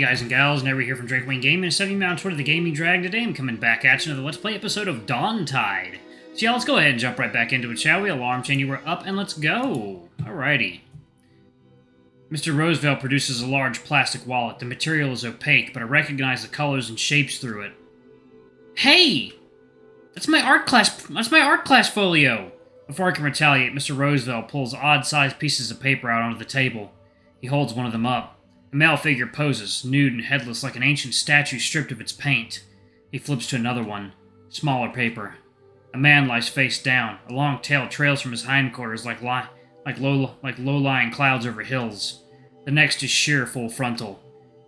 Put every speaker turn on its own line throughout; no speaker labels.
guys and gals, Never here from Drake Wayne Gaming, and 70 me on Twitter, the Gaming Dragon. Today I'm coming back at you another Let's Play episode of Dawntide. So yeah, let's go ahead and jump right back into it, shall we? Alarm chain, you were up, and let's go. Alrighty. Mr. Roosevelt produces a large plastic wallet. The material is opaque, but I recognize the colors and shapes through it. Hey! That's my art class folio! Before I can retaliate, Mr. Roosevelt pulls odd-sized pieces of paper out onto the table. He holds one of them up. A male figure poses, nude and headless like an ancient statue stripped of its paint. He flips to another one. Smaller paper. A man lies face down. A long tail trails from his hindquarters like low-lying clouds over hills. The next is sheer full frontal.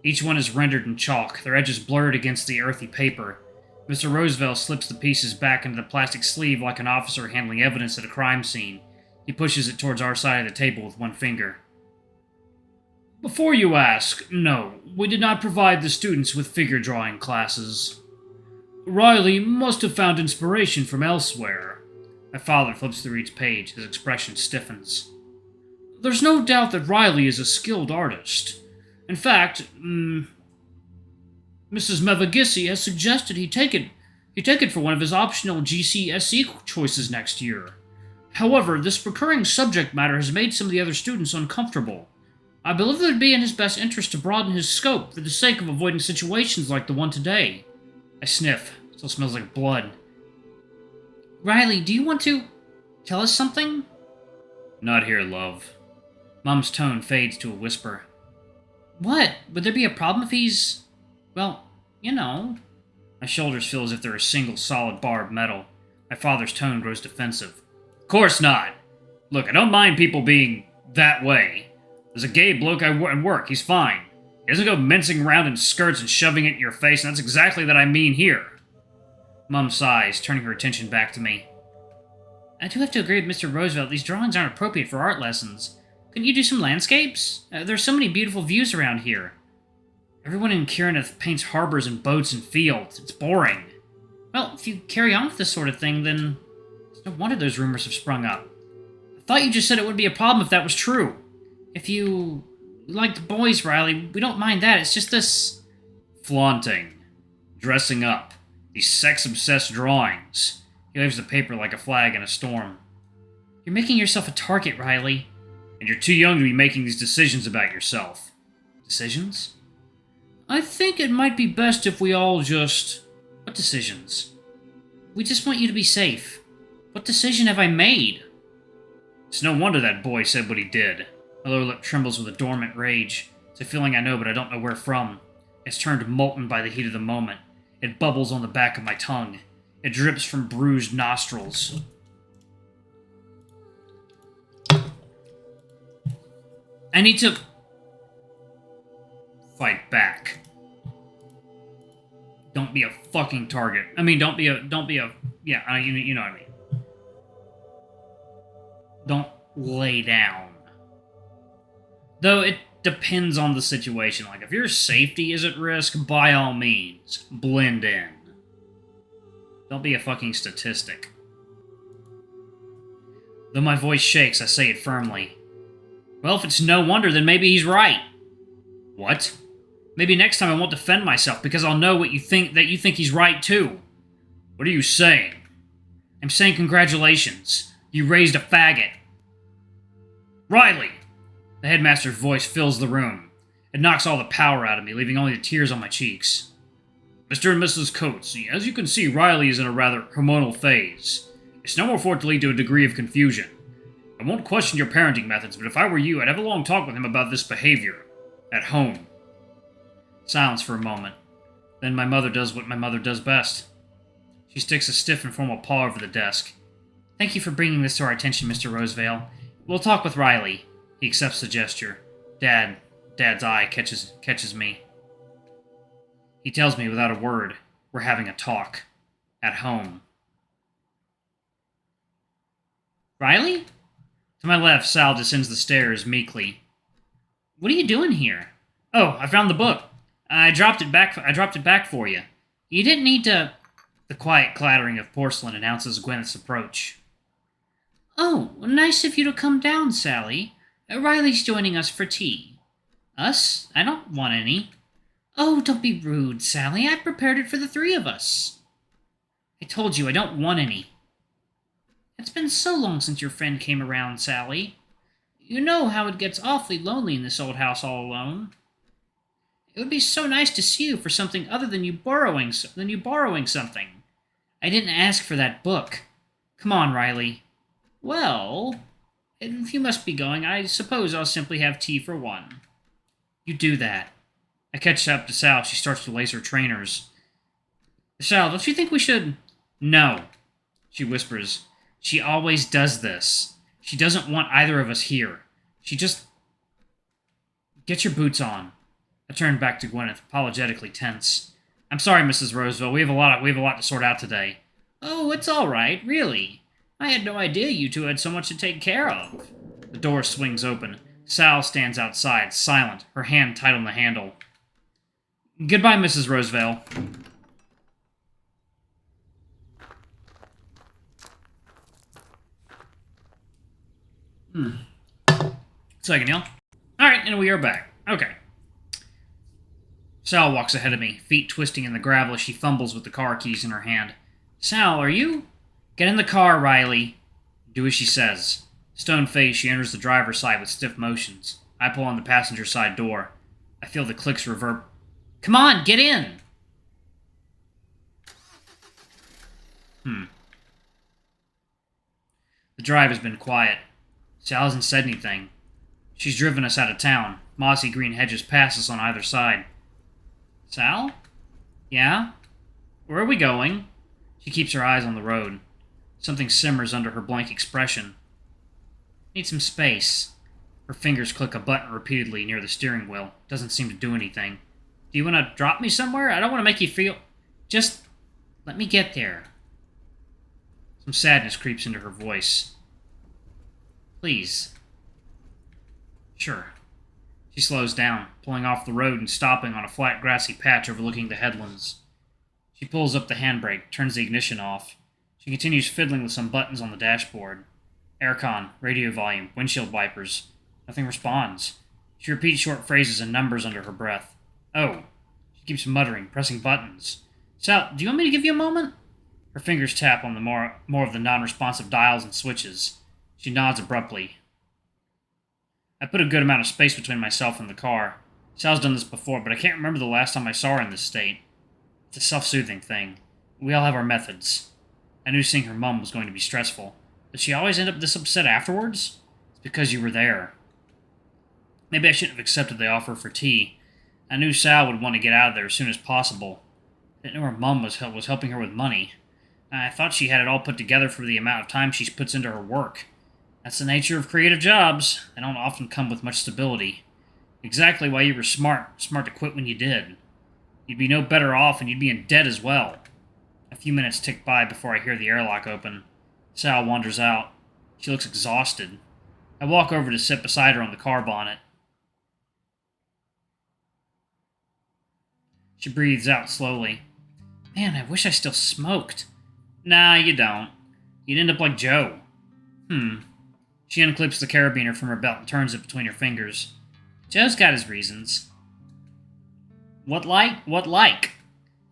Each one is rendered in chalk, their edges blurred against the earthy paper. Mr. Roosevelt slips the pieces back into the plastic sleeve like an officer handling evidence at a crime scene. He pushes it towards our side of the table with one finger. Before you ask, no, we did not provide the students with figure drawing classes. Riley must have found inspiration from elsewhere. My father flips through each page, his expression stiffens. There's no doubt that Riley is a skilled artist. In fact, Mrs. Mevagissi has suggested he take it for one of his optional GCSE choices next year. However, this recurring subject matter has made some of the other students uncomfortable. I believe it would be in his best interest to broaden his scope for the sake of avoiding situations like the one today. I sniff. Still smells like blood. Riley, do you want to tell us something? Not here, love. Mom's tone fades to a whisper. What? Would there be a problem if he's... well, you know... My shoulders feel as if they're a single solid bar of metal. My father's tone grows defensive. Of course not. Look, I don't mind people being that way. There's a gay bloke at work, he's fine. He doesn't go mincing around in skirts and shoving it in your face, and that's exactly what I mean here. Mum sighs, turning her attention back to me. I do have to agree with Mr. Roosevelt, these drawings aren't appropriate for art lessons. Couldn't you do some landscapes? There's so many beautiful views around here. Everyone in Kirineth paints harbors and boats and fields. It's boring. Well, if you carry on with this sort of thing, then it's no wonder those rumors have sprung up. I thought you just said it would be a problem if that was true. If you like the boys, Riley, we don't mind that. It's just this... flaunting. Dressing up. These sex-obsessed drawings. He waves the paper like a flag in a storm. You're making yourself a target, Riley. And you're too young to be making these decisions about yourself. Decisions? I think it might be best if we all just... What decisions? We just want you to be safe. What decision have I made? It's no wonder that boy said what he did. My lower lip trembles with a dormant rage. It's a feeling I know, but I don't know where from. It's turned molten by the heat of the moment. It bubbles on the back of my tongue. It drips from bruised nostrils. I need to... fight back. Don't be a fucking target. I mean, don't be a... yeah, you know what I mean. Don't lay down. Though it depends on the situation. Like, if your safety is at risk, by all means, blend in. Don't be a fucking statistic. Though my voice shakes, I say it firmly. Well, if it's no wonder, then maybe he's right. What? Maybe next time I won't defend myself, because I'll know that you think he's right, too. What are you saying? I'm saying congratulations. You raised a faggot. Riley! The headmaster's voice fills the room. It knocks all the power out of me, leaving only the tears on my cheeks. Mr. and Mrs. Coates, as you can see, Riley is in a rather hormonal phase. It's normal for it to lead to a degree of confusion. I won't question your parenting methods, but if I were you, I'd have a long talk with him about this behavior. At home. Silence for a moment. Then my mother does what my mother does best. She sticks a stiff and formal paw over the desk. Thank you for bringing this to our attention, Mr. Roosevelt. We'll talk with Riley. He accepts the gesture. Dad's eye catches me. He tells me without a word, we're having a talk. At home. Riley? To my left, Sal descends the stairs meekly. What are you doing here? Oh, I found the book. I dropped it back for you. You didn't need to... The quiet clattering of porcelain announces Gwyneth's approach. Oh, nice of you to come down, Sally. Riley's joining us for tea. Us? I don't want any. Oh, don't be rude, Sally. I've prepared it for the three of us. I told you I don't want any. It's been so long since your friend came around, Sally. You know how it gets awfully lonely in this old house all alone. It would be so nice to see you for something other than you borrowing something. I didn't ask for that book. Come on, Riley. Well, if you must be going, I suppose I'll simply have tea for one. You do that. I catch up to Sal. She starts to lace her trainers. Sal, don't you think we should... No, she whispers. She always does this. She doesn't want either of us here. She just... Get your boots on. I turn back to Gwyneth, apologetically tense. I'm sorry, Mrs. Roseville. We have a lot to sort out today. Oh, it's all right, really. I had no idea you two had so much to take care of. The door swings open. Sal stands outside, silent, her hand tight on the handle. Goodbye, Mrs. Roseville. Second, y'all. Alright, and we are back. Okay. Sal walks ahead of me, feet twisting in the gravel as she fumbles with the car keys in her hand. Sal, are you? Get in the car, Riley. Do as she says. Stone-faced, she enters the driver's side with stiff motions. I pull on the passenger side door. I feel the clicks reverb. Come on, get in! The drive has been quiet. Sal hasn't said anything. She's driven us out of town. Mossy green hedges pass us on either side. Sal? Yeah? Where are we going? She keeps her eyes on the road. Something simmers under her blank expression. Need some space. Her fingers click a button repeatedly near the steering wheel. Doesn't seem to do anything. Do you want to drop me somewhere? I don't want to make you feel... Just let me get there. Some sadness creeps into her voice. Please. Sure. She slows down, pulling off the road and stopping on a flat grassy patch overlooking the headlands. She pulls up the handbrake, turns the ignition off. She continues fiddling with some buttons on the dashboard. Aircon, radio volume, windshield wipers. Nothing responds. She repeats short phrases and numbers under her breath. Oh. She keeps muttering, pressing buttons. Sal, do you want me to give you a moment? Her fingers tap on the more of the non-responsive dials and switches. She nods abruptly. I put a good amount of space between myself and the car. Sal's done this before, but I can't remember the last time I saw her in this state. It's a self-soothing thing. We all have our methods. I knew seeing her mum was going to be stressful. Did she always end up this upset afterwards? It's because you were there. Maybe I shouldn't have accepted the offer for tea. I knew Sal would want to get out of there as soon as possible. I didn't know her mum was helping her with money. I thought she had it all put together for the amount of time she puts into her work. That's the nature of creative jobs. They don't often come with much stability. Exactly why you were smart to quit when you did. You'd be no better off and you'd be in debt as well. A few minutes tick by before I hear the airlock open. Sal wanders out. She looks exhausted. I walk over to sit beside her on the car bonnet. She breathes out slowly. Man, I wish I still smoked. Nah, you don't. You'd end up like Joe. She unclips the carabiner from her belt and turns it between her fingers. Joe's got his reasons. What like? What like?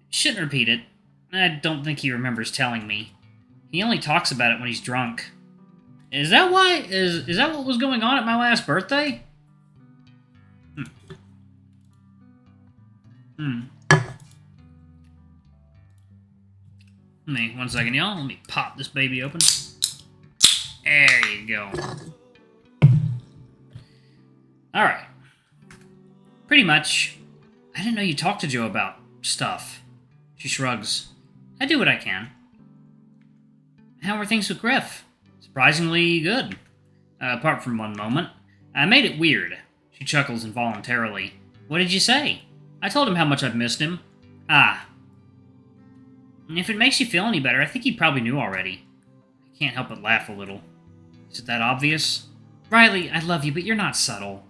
Shouldn't repeat it. I don't think he remembers telling me. He only talks about it when he's drunk. Is that why? Is that what was going on at my last birthday? One second, y'all. Let me pop this baby open. There you go. Alright. Pretty much. I didn't know you talked to Joe about stuff. She shrugs. I do what I can. How were things with Griff? Surprisingly good. Apart from one moment. I made it weird. She chuckles involuntarily. What did you say? I told him how much I've missed him. Ah. If it makes you feel any better, I think he probably knew already. I can't help but laugh a little. Is it that obvious? Riley, I love you, but you're not subtle.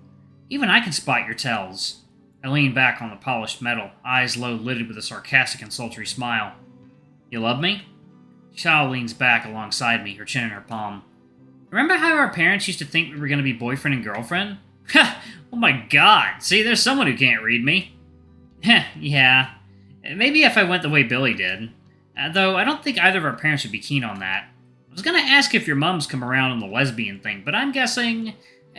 Even I can spot your tells. I lean back on the polished metal, eyes low-lidded with a sarcastic and sultry smile. You love me? Xiao leans back alongside me, her chin in her palm. Remember how our parents used to think we were going to be boyfriend and girlfriend? Ha! Oh my god! See, there's someone who can't read me. Heh, yeah. Maybe if I went the way Billy did. Though I don't think either of our parents would be keen on that. I was gonna ask if your mom's come around on the lesbian thing, but I'm guessing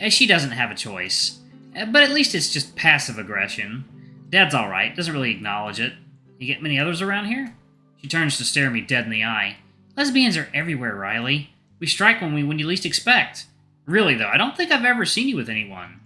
she doesn't have a choice. But at least it's just passive aggression. Dad's alright, doesn't really acknowledge it. You get many others around here? She turns to stare me dead in the eye. Lesbians are everywhere, Riley. We strike when you least expect. Really, though, I don't think I've ever seen you with anyone.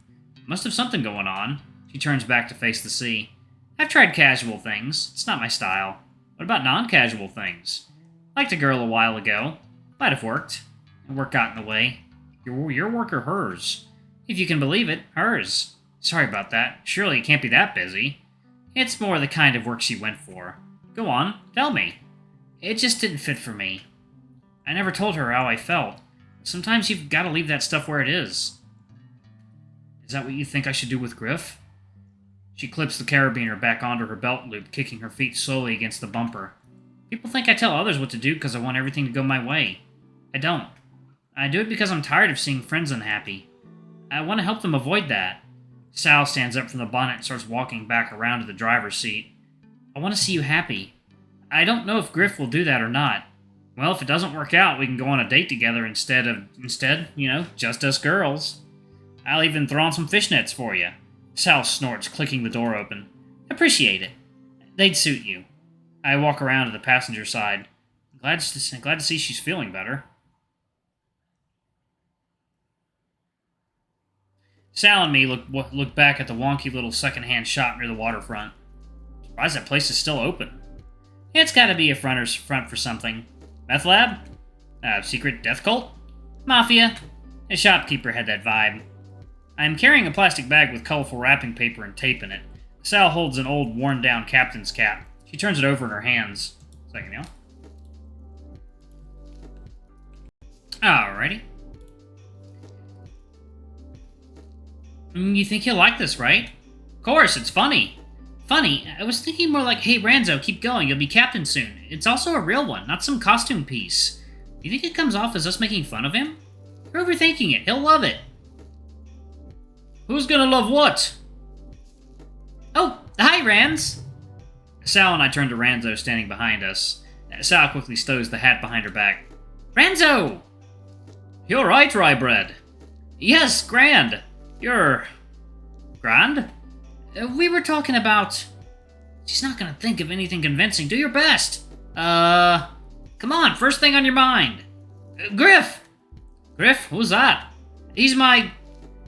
Must have something going on. She turns back to face the sea. I've tried casual things. It's not my style. What about non-casual things? Liked a girl a while ago. Might have worked. And work got in the way. Your work or hers? If you can believe it, hers. Sorry about that. Surely it can't be that busy. It's more the kind of work she went for. Go on, tell me. It just didn't fit for me. I never told her how I felt. Sometimes you've got to leave that stuff where it is. Is that what you think I should do with Griff? She clips the carabiner back onto her belt loop, kicking her feet slowly against the bumper. People think I tell others what to do because I want everything to go my way. I don't. I do it because I'm tired of seeing friends unhappy. I want to help them avoid that. Sal stands up from the bonnet and starts walking back around to the driver's seat. I want to see you happy. I don't know if Griff will do that or not. Well, if it doesn't work out, we can go on a date together instead, just us girls. I'll even throw on some fishnets for you. Sal snorts, clicking the door open. Appreciate it. They'd suit you. I walk around to the passenger side. Glad to see she's feeling better. Sal and me look back at the wonky little secondhand shop near the waterfront. Surprised that place is still open. It's gotta be a front for something. Meth lab? Secret death cult? Mafia? The shopkeeper had that vibe. I am carrying a plastic bag with colorful wrapping paper and tape in it. Sal holds an old, worn-down captain's cap. She turns it over in her hands. Second, y'all. Alrighty. You think he'll like this, right? Of course, it's funny. Funny? I was thinking more like, hey, Ranzo, keep going, you'll be captain soon. It's also a real one, not some costume piece. You think it comes off as us making fun of him? You're overthinking it. He'll love it. Who's gonna love what? Oh, hi, Ranz. Sal and I turn to Ranzo standing behind us. Sal quickly stows the hat behind her back. Ranzo! You're right, Rybread. Yes, grand. You're... grand? We were talking about... She's not gonna think of anything convincing. Do your best. Come on, first thing on your mind. Griff! Griff? Who's that? He's my...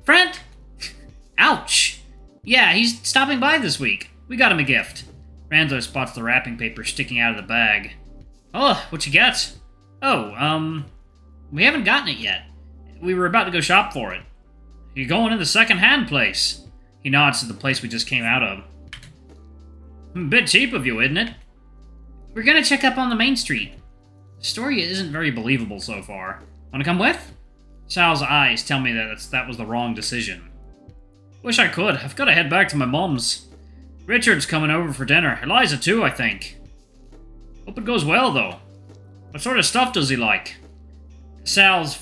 friend? Ouch! Yeah, he's stopping by this week. We got him a gift. Ranzo spots the wrapping paper sticking out of the bag. Oh, what you got? Oh, we haven't gotten it yet. We were about to go shop for it. You're going in the second-hand place. He nods to the place we just came out of. A bit cheap of you, isn't it? We're gonna check up on the main street. The story isn't very believable so far. Wanna come with? Sal's eyes tell me that was the wrong decision. Wish I could. I've gotta head back to my mom's. Richard's coming over for dinner. Eliza too, I think. Hope it goes well, though. What sort of stuff does he like? Sal's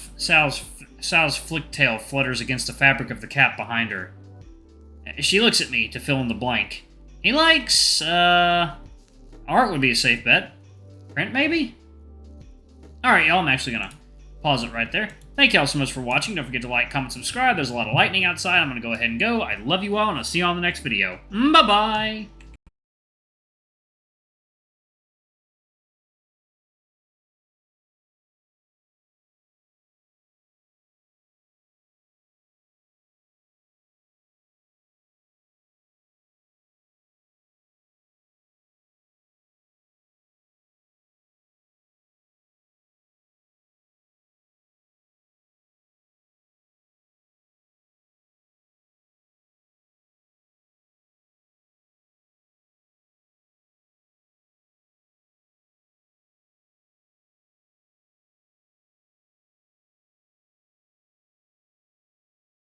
flick tail flutters against the fabric of the cap behind her. She looks at me to fill in the blank. He likes, art would be a safe bet. Print, maybe? Alright, y'all, I'm actually gonna pause it right there. Thank y'all so much for watching. Don't forget to like, comment, subscribe. There's a lot of lightning outside. I'm gonna go ahead and go. I love you all, and I'll see you on the next video. Bye-bye!